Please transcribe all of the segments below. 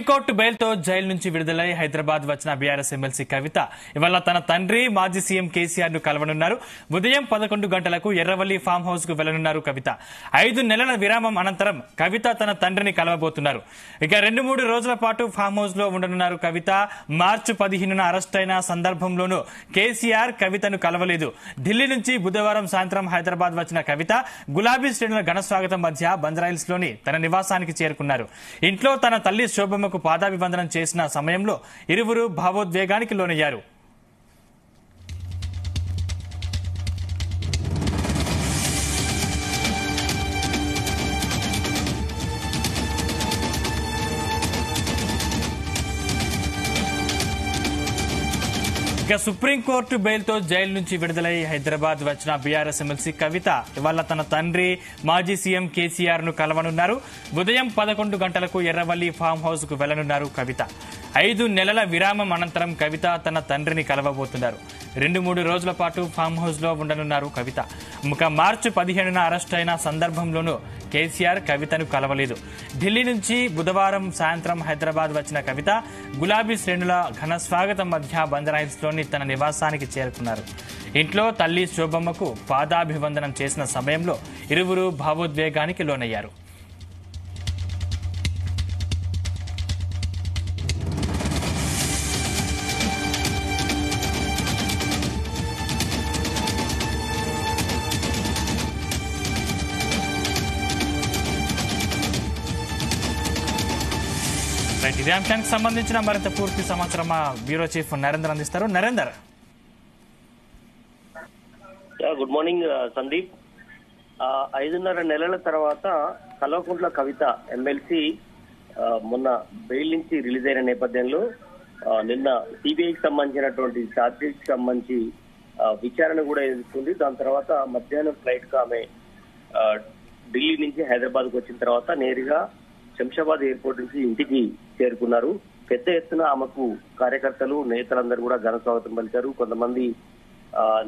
Supreme court బెయిల్తో jail నుంచి విడుదలై హైదరాబాద్ వచ్చిన బీఆర్ఎస్ ఎమ్మెల్సీ కవిత ఇవాళ తన తండ్రి మాజీ సీఎం కేసీఆర్ ను కలవనున్నారు. ఉదయం 11 గంటలకు ఎర్రవల్లి ఫామ్ హౌస్ కు వెళ్లనున్నారు కవిత. 5 నెలల విరామం అనంతరం కవిత తన తండ్రిని కలవబోతున్నారు. ఇక 2-3 రోజుల పాటు ఫామ్ హౌస్ లో ఉండనున్నారు కవిత. మార్చి 15న అరెస్ట్ అయిన సందర్భంలోనూ కేసీఆర్ కవితను కలవలేదు. ఢిల్లీ నుంచి బుధవారం సాయంత్రం హైదరాబాద్ వచ్చిన కవిత గులాబీ శ్రేణుల ఘన స్వాగతం మధ్య బంజారాహిల్స్ లోని తన నివాసానికి చేరుకున్నారు. ఇంట్లో తన తల్లి శోభమ్మకు పాదాభివందనం చేసిన సమయంలో ఇరువురు భావోద్వేగానికి లోనయ్యారు. ఇక సుప్రీంకోర్టు బెయిల్తో జైలు నుంచి విడుదలై హైదరాబాద్ వచ్చిన బీఆర్ఎస్ ఎమ్మెల్సీ కవిత ఇవాళ తన తండ్రి మాజీ సీఎం కేసీఆర్ ను కలవనున్నారు. ఉదయం 11 గంటలకు ఎర్రవల్లి ఫామ్ హౌస్ కు వెళ్లనున్నారు కవిత. 5 నెలల విరామం అనంతరం కవిత తన తండ్రిని కలవబోతున్నారు. 2-3 రోజుల పాటు ఫామ్ హౌస్ లో ఉండనున్నారు కవిత. మార్చి 15న అరెస్ట్ అయిన సందర్భంలోనూ కేసీఆర్ కవితను కలవలేదు. ఢిల్లీ నుంచి బుధవారం సాయంత్రం హైదరాబాద్ వచ్చిన కవిత గులాబీ శ్రేణుల ఘన స్వాగతం మధ్య బంజారాహిల్స్ లోని తన నివాసానికి చేరుకున్నారు. ఇంట్లో తల్లి శోభమ్మకు పాదాభివందనం చేసిన సమయంలో ఇరువురు భావోద్వేగానికి లోనయ్యారు. ఇదే అంశానికి సంబంధించిన మరింత పూర్తి సమాచారం మా బ్యూరో చీఫ్ నరేందర్ అందిస్తారు. Narender, good morning Sandeep. 5.5 నెలల తర్వాత కల్వకుంట్ల కవిత ఎమ్మెల్సీ మొన్న బెయిల్ నుంచి రిలీజ్ అయిన నేపథ్యంలో నిన్న సిబిఐకి సంబంధించినటువంటి ఛార్జ్షీట్ సంబంధించి విచారణ కూడా ఎదుర్కొంది. దాని తర్వాత మధ్యాహ్నం ఫ్లైట్ కు ఆమె ఢిల్లీ నుంచి హైదరాబాద్ కు వచ్చిన తర్వాత నేరుగా శంషాబాద్ ఎయిర్పోర్ట్ నుంచి ఇంటికి చేరుకున్నారు. పెద్ద ఎత్తున ఆమెకు కార్యకర్తలు నేతలందరూ కూడా ఘన స్వాగతం పలికారు. కొంతమంది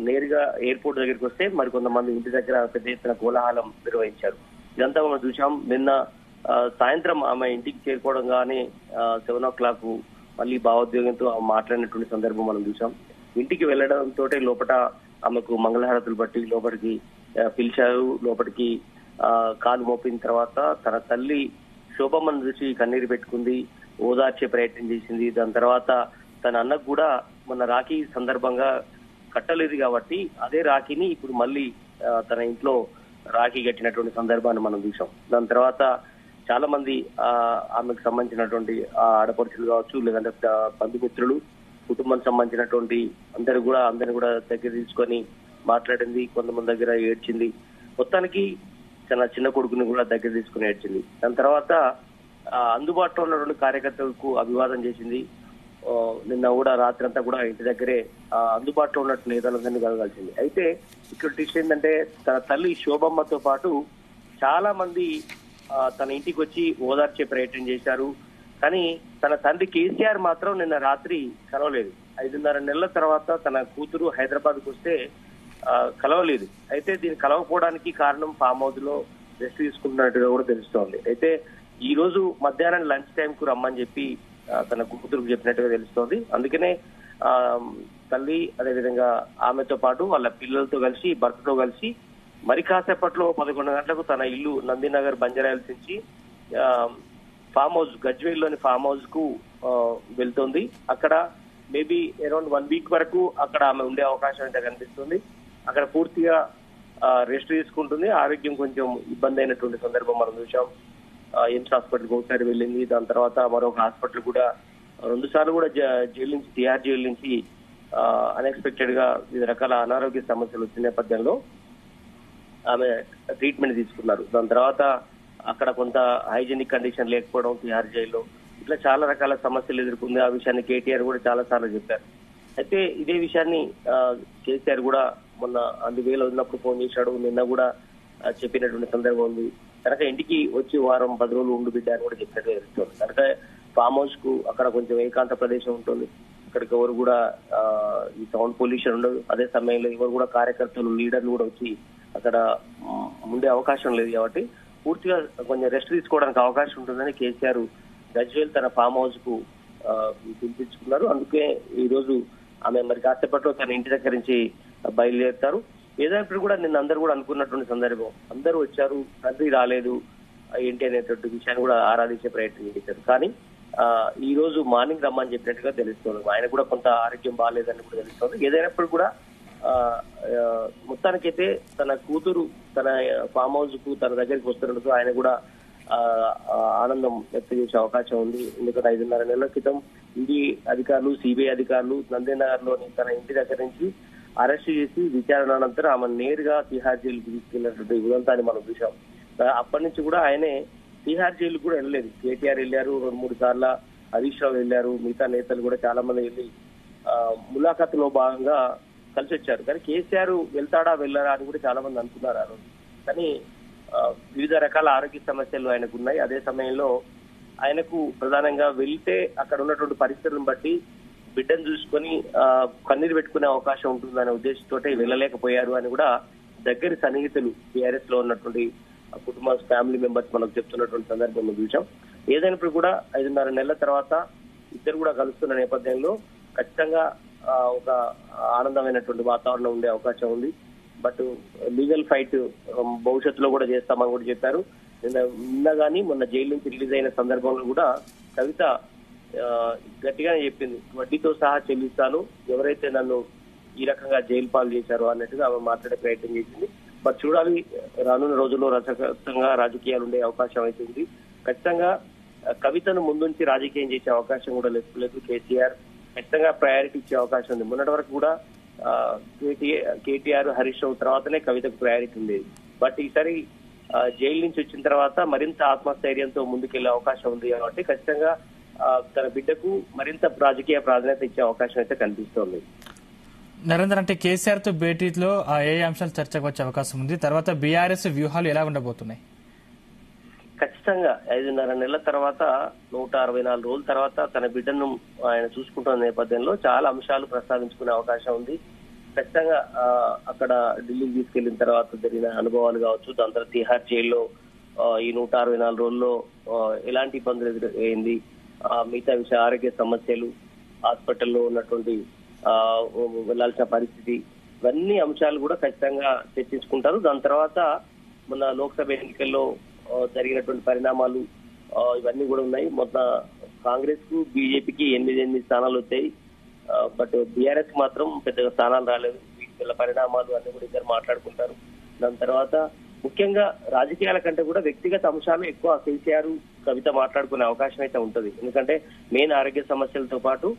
నేరుగా ఎయిర్పోర్ట్ దగ్గరికి వస్తే మరికొంతమంది ఇంటి దగ్గర పెద్ద ఎత్తున కోలాహలం నిర్వహించారు. ఇదంతా మనం చూసాం. నిన్న సాయంత్రం ఆమె ఇంటికి చేరుకోవడం కానీ 7 o'clock మళ్ళీ భావోద్వేగంతో ఆమె మాట్లాడినటువంటి సందర్భం మనం చూసాం. ఇంటికి వెళ్లడంతో లోపల ఆమెకు మంగళహారతులు బట్టి లోపలికి పిలిచారు. లోపలికి కాలు మోపిన తర్వాత తన తల్లి శోభమ్మను చూసి కన్నీరు పెట్టుకుంది, ఓదార్చే ప్రయత్నం చేసింది. దాని తర్వాత తన అన్నకు కూడా మొన్న రాఖీ సందర్భంగా కట్టలేదు కాబట్టి అదే రాఖీని ఇప్పుడు మళ్ళీ తన ఇంట్లో రాఖీ కట్టినటువంటి సందర్భాన్ని మనం చూసాం. దాని తర్వాత చాలా మంది ఆమెకు సంబంధించినటువంటి ఆడపడుచులు కావచ్చు, లేదంటే బంధుమిత్రులు, కుటుంబానికి సంబంధించినటువంటి అందరిని కూడా దగ్గర తీసుకొని మాట్లాడింది. కొంతమంది దగ్గర ఏడ్చింది. మొత్తానికి తన చిన్న కొడుకుని కూడా దగ్గర తీసుకుని ఏడ్చింది. దాని తర్వాత అందుబాటులో ఉన్నటువంటి కార్యకర్తలకు అభివాదం చేసింది. నిన్న కూడా రాత్రి అంతా కూడా ఇంటి దగ్గరే అందుబాటులో ఉన్నట్టు నేతలందరినీ కలగాల్సింది. అయితే ఇక్కడ ట్విస్ట్ ఏంటంటే తన తల్లి శోభమ్మతో పాటు చాలా మంది తన ఇంటికి వచ్చి ఓదార్చే ప్రయత్నం చేశారు. కానీ తన తండ్రి కేసీఆర్ మాత్రం నిన్న రాత్రి కలవలేదు. 5.5 నెలల తర్వాత తన కూతురు హైదరాబాద్ కు వస్తే కలవలేదు. అయితే దీన్ని కలవకపోవడానికి కారణం ఫామ్ హౌస్ లో రెస్ట్ తీసుకుంటున్నట్టుగా కూడా తెలుస్తోంది. అయితే ఈ రోజు మధ్యాహ్నం లంచ్ టైం కు రమ్మని చెప్పి తన కూతురుకు చెప్పినట్టుగా తెలుస్తోంది. అందుకనే తల్లి అదేవిధంగా ఆమెతో పాటు వాళ్ళ పిల్లలతో కలిసి భర్తతో కలిసి మరి కాసేపట్లో 11 గంటలకు తన ఇల్లు నందినగర్ బంజారాహిల్స్ నుంచి ఫామ్ హౌస్ గజ్వేల్ లోని ఫామ్ హౌస్ కు వెళ్తోంది. అక్కడ మేబీ అరౌండ్ 1 week వరకు అక్కడ ఆమె ఉండే అవకాశం అయితే కనిపిస్తుంది. అక్కడ పూర్తిగా రెస్ట్ తీసుకుంటుంది. ఆరోగ్యం కొంచెం ఇబ్బంది అయినటువంటి సందర్భం మనం చూసాం. ఎయిమ్స్ హాస్పిటల్కి ఒకసారి వెళ్ళింది. దాని తర్వాత మరొక హాస్పిటల్ కూడా 2 సార్లు కూడా జైలు నుంచి తిహార్ జైలు నుంచి అన్ఎక్స్పెక్టెడ్ గా వివిధ రకాల అనారోగ్య సమస్యలు వచ్చిన నేపథ్యంలో ఆమె ట్రీట్మెంట్ తీసుకున్నారు. దాని తర్వాత అక్కడ కొంత హైజీనిక్ కండిషన్ లేకపోవడం తిహార్ జైల్లో ఇట్లా చాలా రకాల సమస్యలు ఎదుర్కొంది. ఆ విషయాన్ని కేటీఆర్ కూడా చాలా సార్లు చెప్పారు. అయితే ఇదే విషయాన్ని కేసీఆర్ కూడా మొన్న అందువేళ ఉన్నప్పుడు ఫోన్ చేశాడు. నిన్న కూడా చెప్పినటువంటి సందర్భం ఉంది. కనుక ఇంటికి వచ్చి వారం 10 రోజులు ఉండు బిడ్డ అని కూడా చెప్పినట్టుగా తెలుస్తుంది. కనుక ఫామ్ హౌస్ కు అక్కడ కొంచెం ఏకాంత ప్రదేశం ఉంటుంది. అక్కడికి ఎవరు కూడా ఈ సౌండ్ పొల్యూషన్ ఉండదు. అదే సమయంలో ఎవరు కూడా కార్యకర్తలు లీడర్లు కూడా వచ్చి అక్కడ ఉండే అవకాశం లేదు కాబట్టి పూర్తిగా కొంచెం రెస్ట్ తీసుకోవడానికి అవకాశం ఉంటుందని కేసీఆర్ గజ్వేల్ తన ఫామ్ హౌస్ కు పిలిపించుకున్నారు. అందుకే ఈ రోజు ఆమె మరి కాసేపట్లో తన ఇంటి దగ్గర నుంచి బయలుదేరుతారు. ఏదైనప్పుడు కూడా నిన్న అందరూ కూడా అనుకున్నటువంటి సందర్భం, అందరూ వచ్చారు, తండ్రి రాలేదు ఏంటి అనేటువంటి విషయాన్ని కూడా ఆరాధించే ప్రయత్నం చేశారు. కానీ ఈ రోజు మార్నింగ్ రమ్మని చెప్పినట్టుగా తెలుస్తుంది. ఆయన కూడా కొంత ఆరోగ్యం బాగాలేదని కూడా తెలుస్తుంది. ఏదైనప్పుడు కూడా మొత్తానికైతే తన కూతురు తన ఫామ్ హౌస్ కు తన దగ్గరికి వస్తున్నట్టు ఆయన కూడా ఆనందం వ్యక్తం చేసే అవకాశం ఉంది. ఎందుకంటే 5.5 నెలల క్రితం ఈడీ అధికారులు, సిబిఐ అధికారులు నందినగర్ లోని తన ఇంటి దగ్గర నుంచి అరెస్ట్ చేసి విచారణ అనంతరం ఆమె నేరుగా తిహార్ జైలుకి తీసుకెళ్లినటువంటి ఉదంతాన్ని మనం చూసాం. అప్పటి నుంచి కూడా ఆయనే తిహార్ జైలు కూడా వెళ్ళలేదు. కేటీఆర్ వెళ్ళారు 2-3 సార్లు, హరీష్ రావు వెళ్ళారు, మిగతా నేతలు కూడా చాలా మంది వెళ్ళి ములాఖాతులో భాగంగా కలిసి వచ్చారు. కానీ కేసీఆర్ వెళ్తాడా వెళ్ళారా అని కూడా చాలా మంది అనుకున్నారు ఆ రోజు. కానీ వివిధ రకాల ఆరోగ్య సమస్యలు ఆయనకు ఉన్నాయి. అదే సమయంలో ఆయనకు ప్రధానంగా వెళ్తే అక్కడ ఉన్నటువంటి పరిస్థితులను బట్టి బిడ్డను చూసుకొని కన్నీరు పెట్టుకునే అవకాశం ఉంటుందనే ఉద్దేశంతో వెళ్ళలేకపోయారు అని కూడా దగ్గరి సన్నిహితులు టీఆర్ఎస్ లో ఉన్నటువంటి కుటుంబ ఫ్యామిలీ మెంబర్స్ మనకు చెప్తున్నటువంటి సందర్భంలో చూసాం. ఏదైనప్పుడు కూడా 5.5 నెలల తర్వాత ఇద్దరు కూడా కలుస్తున్న నేపథ్యంలో ఖచ్చితంగా ఒక ఆనందమైనటువంటి వాతావరణం ఉండే అవకాశం ఉంది. బట్ లీగల్ ఫైట్ భవిష్యత్తులో కూడా చేస్తామని కూడా చెప్పారు. నిన్న కానీ మొన్న జైలు నుంచి రిలీజ్ అయిన సందర్భంలో కూడా కవిత గట్టిగానే చెప్పింది, వడ్డీతో సహా చెల్లిస్తాను, ఎవరైతే నన్ను ఈ రకంగా జైలు పాలు చేశారో అన్నట్టుగా ఆమె మాట్లాడే ప్రయత్నం చేసింది. మరి చూడాలి, రానున్న రోజుల్లో రసకరంగా రాజకీయాలు ఉండే అవకాశం అవుతుంది. ఖచ్చితంగా కవితను ముందుంచి రాజకీయం చేసే అవకాశం కూడా లేదు. కేసీఆర్ ఖచ్చితంగా ప్రయారిటీ ఇచ్చే అవకాశం ఉంది. మొన్నటి వరకు కూడా కేటీఆర్, హరీష్ రావు తర్వాతనే కవితకు ప్రయారిటీ ఉండేది. బట్ ఈసారి జైలు నుంచి వచ్చిన తర్వాత మరింత ఆత్మస్థైర్యంతో ముందుకెళ్లే అవకాశం ఉంది. కాబట్టి ఖచ్చితంగా తన బిడ్డకు మరింత రాజకీయ ప్రాధాన్యత ఇచ్చే అవకాశం అయితే కనిపిస్తోంది. నరేందర్, అంటే కేసీఆర్ తో భేటీలో ఏ అంశాలు చర్చకు వచ్చే అవకాశం ఉంది? తర్వాత బీఆర్ఎస్ వ్యూహాలు ఎలా ఉండబోతున్నాయి? ఖచ్చితంగా 5.5 నెలల తర్వాత 164 రోజుల తర్వాత తన బిడ్డను ఆయన చూసుకుంటున్న నేపథ్యంలో చాలా అంశాలు ప్రస్తావించుకునే అవకాశం ఉంది. ఖచ్చితంగా అక్కడ ఢిల్లీకి తీసుకెళ్లిన తర్వాత జరిగిన అనుభవాలు కావచ్చు, దాని తర్వాత తిహార్ జైల్లో ఈ 164 రోజుల్లో ఎలాంటి ఇబ్బందులు ఎదురైంది, మిగతా విషయ ఆరోగ్య సమస్యలు, హాస్పిటల్లో ఉన్నటువంటి వెళ్లాల్సిన పరిస్థితి, ఇవన్నీ అంశాలు కూడా ఖచ్చితంగా చర్చించుకుంటారు. దాని తర్వాత మొన్న లోక్సభ ఎన్నికల్లో జరిగినటువంటి పరిణామాలు ఇవన్నీ కూడా ఉన్నాయి. మొన్న కాంగ్రెస్ కు, బీజేపీకి 8 స్థానాలు వచ్చాయి. బట్ బీఆర్ఎస్ మాత్రం పెద్దగా స్థానాలు రాలేదు. వీళ్ళ పరిణామాలు అన్ని కూడా ఇద్దరు మాట్లాడుకుంటారు. దాని తర్వాత ముఖ్యంగా రాజకీయాల కంటే కూడా వ్యక్తిగత అంశాలు ఎక్కువ కేసీఆర్, కవిత మాట్లాడుకునే అవకాశం అయితే ఉంటుంది. ఎందుకంటే మెయిన్ ఆరోగ్య సమస్యలతో పాటు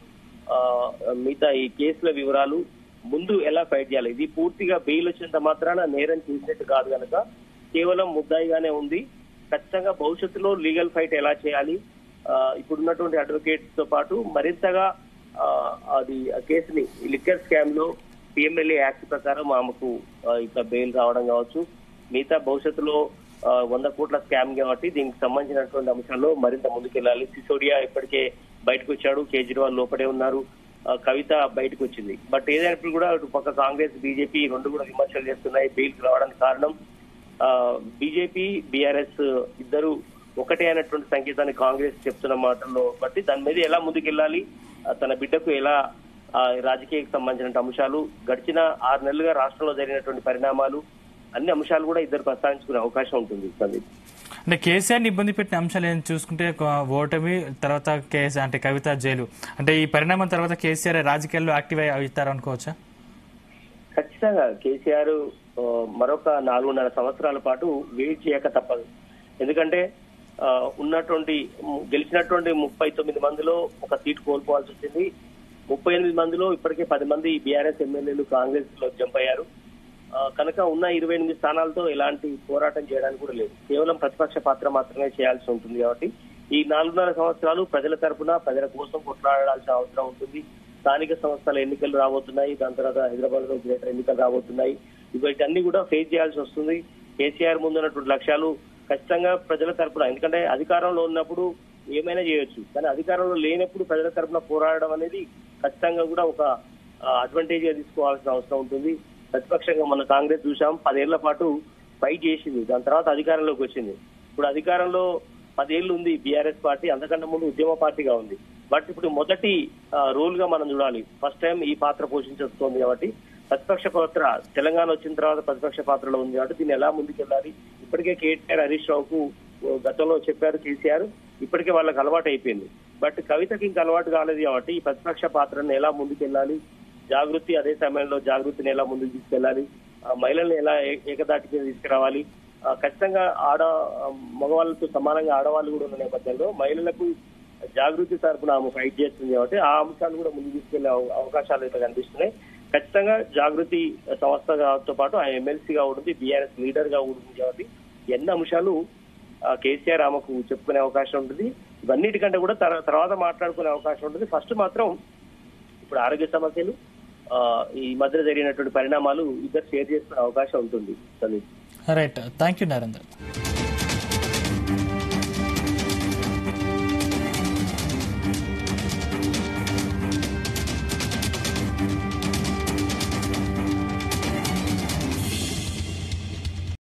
మిగతా ఈ కేసుల వివరాలు ముందు ఎలా ఫైట్ చేయాలి, ఇది పూర్తిగా బెయిల్ వచ్చినంత మాత్రాన నేరం చేసినట్టు కాదు కనుక కేవలం ముద్దాయిగానే ఉంది. ఖచ్చితంగా భవిష్యత్తులో లీగల్ ఫైట్ ఎలా చేయాలి, ఇప్పుడున్నటువంటి అడ్వకేట్స్ తో పాటు మరింతగా అది కేసుని లిక్కర్ స్కామ్ లో పిఎంఎల్ఏ యాక్ట్ ప్రకారం ఆమెకు ఇట్లా బెయిల్ రావడం కావచ్చు, మిగతా భవిష్యత్తులో 100 కోట్ల స్కామ్ కాబట్టి దీనికి సంబంధించినటువంటి అంశాల్లో మరింత ముందుకెళ్లాలి. సిసోడియా ఇప్పటికే బయటకు వచ్చాడు, కేజ్రీవాల్ లోపడే ఉన్నారు, కవిత బయటకు వచ్చింది. బట్ ఏదైనప్పుడు కూడా అటు పక్క కాంగ్రెస్, బీజేపీ రెండు కూడా విమర్శలు చేస్తున్నాయి బెయిల్కి రావడానికి కారణం. బీజేపీ, బీఆర్ఎస్ ఇద్దరు ఒకటే అయినటువంటి సంకేతాన్ని కాంగ్రెస్ చెప్తున్న మాటల్లో బట్టి దాని మీద ఎలా ముందుకెళ్లాలి, తన బిడ్డకు ఎలా రాజకీయానికి సంబంధించిన అంశాలు, గడిచిన 6 నెలలుగా రాష్ట్రంలో జరిగినటువంటి పరిణామాలు, అన్ని అంశాలు కూడా ఇద్దరు ప్రస్తావించుకునే అవకాశం ఉంటుంది. సందీప్, అంటే కేసీఆర్ ఇబ్బంది పెట్టిన అంశాలు ఏం చూసుకుంటే ఓటమి, తర్వాత అంటే కవిత జైలు, అంటే ఈ పరిణామం తర్వాత కేసీఆర్ రాజకీయాల్లో యాక్టివ్ అవుతారు అనుకోవచ్చా? ఖచ్చితంగా కేసీఆర్ మరొక 4.5 సంవత్సరాల పాటు వెయిట్ చేయక తప్పదు. ఎందుకంటే గెలిచినటువంటి 39 మందిలో ఒక సీటు కోల్పోవాల్సి వచ్చింది. 38 మందిలో ఇప్పటికే 10 మంది బీఆర్ఎస్ ఎమ్మెల్యేలు కాంగ్రెస్ లో జంప్ అయ్యారు కనుక ఉన్న 28 స్థానాలతో ఎలాంటి పోరాటం చేయడానికి కూడా లేదు. కేవలం ప్రతిపక్ష పాత్ర మాత్రమే చేయాల్సి ఉంటుంది. కాబట్టి ఈ 4.5 సంవత్సరాలు ప్రజల తరఫున ప్రజల కోసం కొట్లాడాల్సిన అవసరం ఉంటుంది. స్థానిక సంస్థల ఎన్నికలు రాబోతున్నాయి, దాని తర్వాత హైదరాబాద్ లో గ్రేటర్ ఎన్నికలు రాబోతున్నాయి. వీటన్ని కూడా ఫేస్ చేయాల్సి వస్తుంది. కేసీఆర్ ముందున్నటువంటి లక్ష్యాలు ఖచ్చితంగా ప్రజల తరఫున, ఎందుకంటే అధికారంలో ఉన్నప్పుడు ఏమైనా చేయొచ్చు, కానీ అధికారంలో లేనప్పుడు ప్రజల తరఫున పోరాడడం అనేది ఖచ్చితంగా కూడా ఒక అడ్వాంటేజ్ గా తీసుకోవాల్సిన అవసరం ఉంటుంది. ప్రతిపక్షంగా మన కాంగ్రెస్ చూసాం, 10 ఏళ్ల పాటు ఫైట్ చేసింది, దాని తర్వాత అధికారంలోకి వచ్చింది. ఇప్పుడు అధికారంలో 10 ఏళ్ళు ఉంది బీఆర్ఎస్ పార్టీ, అంతకంటే ముందు ఉద్యమ పార్టీగా ఉంది. బట్ ఇప్పుడు మొదటి రోల్ గా మనం చూడాలి, ఫస్ట్ టైం ఈ పాత్ర పోషించొస్తుంది కాబట్టి ప్రతిపక్ష పాత్ర తెలంగాణ వచ్చిన తర్వాత ప్రతిపక్ష పాత్రలో ఉంది కాబట్టి దీన్ని ఎలా ముందుకెళ్ళాలి. ఇప్పటికే కేటీఆర్, హరీష్ రావుకు గతంలో చెప్పారు కేసీఆర్, ఇప్పటికే వాళ్ళకి అలవాటు అయిపోయింది. బట్ కవితకి ఇంకా అలవాటు కాలేదు కాబట్టి ఈ ప్రతిపక్ష పాత్రను ఎలా ముందుకెళ్ళాలి, జాగృతి అదే సమయంలో జాగృతిని ఎలా ముందుకు తీసుకెళ్లాలి, మహిళల్ని ఎలా ఏకదాటికి తీసుకురావాలి. ఖచ్చితంగా మగవాళ్ళతో సమానంగా ఆడవాళ్ళు కూడా ఉన్న నేపథ్యంలో మహిళలకు జాగృతి తరఫున ఆమె ఫైట్ చేస్తుంది కాబట్టి ఆ అంశాలు కూడా ముందుకు తీసుకెళ్లే అవకాశాలు అయితే కనిపిస్తున్నాయి. ఖచ్చితంగా జాగృతి సంస్థతో పాటు ఆ ఎమ్మెల్సీగా ఉంటుంది, బీఆర్ఎస్ లీడర్ గా ఉంటుంది కాబట్టి ఎన్ని అంశాలు కేసీఆర్ ఆమెకు చెప్పుకునే అవకాశం ఉంటుంది. ఇవన్నిటికంటే కూడా తర్వాత మాట్లాడుకునే అవకాశం ఉంటుంది. ఫస్ట్ మాత్రం ఇప్పుడు ఆరోగ్య సమస్యలు, ఈ మధ్య జరిగినటువంటి పరిణామాలు ఇద్దరు షేర్ చేసుకునే అవకాశం ఉంటుంది. Right, thank you Narendra.